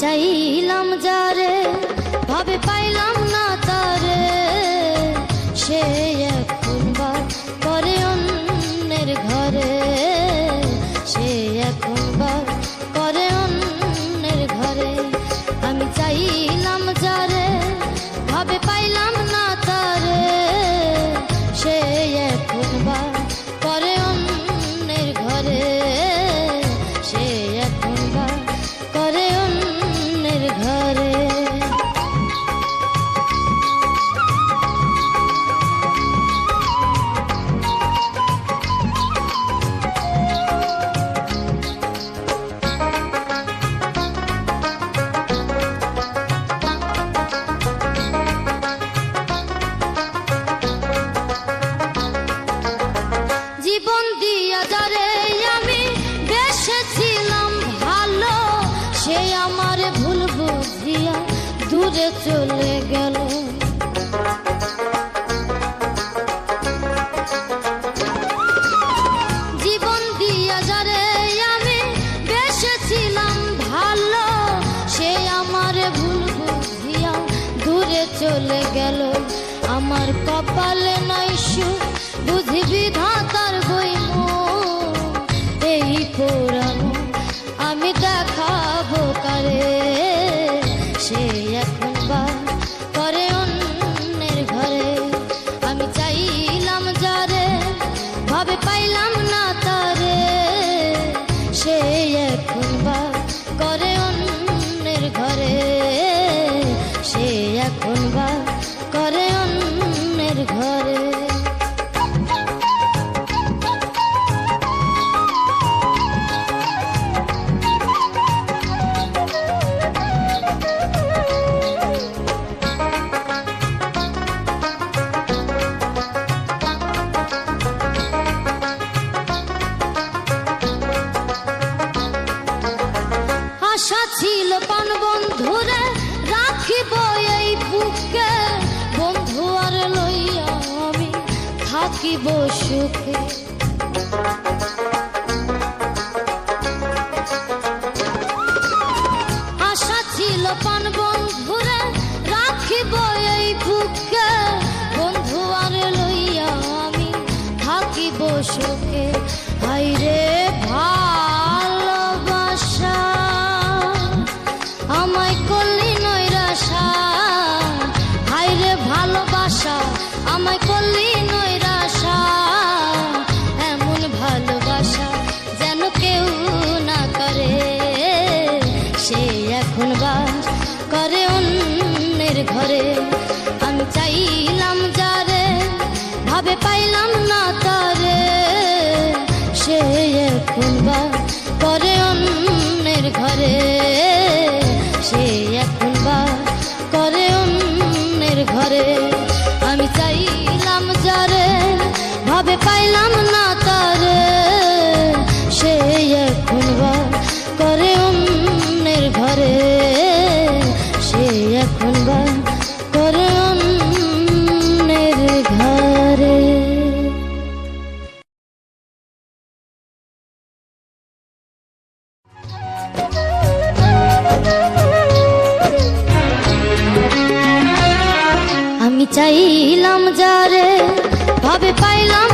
চাইলাম যারে ভাবে পাইলাম না তারে, সে এখন বার করে অন্যের ঘরে, সে এখন বার করে অন্যের ঘরে। আমি চাইলাম যারে ভাবে পাইলাম না তারে, সে এখন বার করে অন্যের ঘরে, সে এখন বার করে অন্যের ঘরে। জীবন দিয়া যারে আমি বেসেছিলাম ভালো, সে আমার ভুল বুঝিয়া দূরে চলে গেল। জীবন দিয়া যারে আমি বেসেছিলাম ভালো, সে আমার ভুল বুঝিয়া দূরে চলে গেল। আমার কপালে নাই সুখ বুঝি বিধাতার বইম, এই পুরানো আমি দেখাবো কারে, সে এখন বার করে অন্যের ঘরে। আমি চাইলাম যারে ভাবে পাইলাম না তারে, সে এখন বার করে অন্যের ঘরে, সে এখন বার করে অন্যের ঘরে। আশা ছিল পান বন্ধুরে রাখিব এই বুকে, বন্ধু আর লইয়া আমি থাকিব সুখে। আশা ছিল পান বন্ধুরে রাখিব এই বুকে, বন্ধু আর লইয়া আমি থাকিব সুখে। হায়রে ভালোবাসা আমায় করলি নৈরাশা, হায়রে ভালোবাসা আমায় করলি নৈরাশা। এমন ভালোবাসা যেন কেউ না করে, সে এখন বাস করে অন্যের ঘরে। আমি চাইলাম যারে ভাবে পাইলাম না তারে, সে এখন বাস করে অন্যের ঘরে, সে এখন বাস করে অন্যের ঘরে। আমি চাইলাম যারে ভাবে পাইলাম না তারে, সে এখন বাস করে অন্যের ঘরে, সে এখন বাস করে অন্যের ঘরে। আমি চাইলাম যারে ভাবে পাইলাম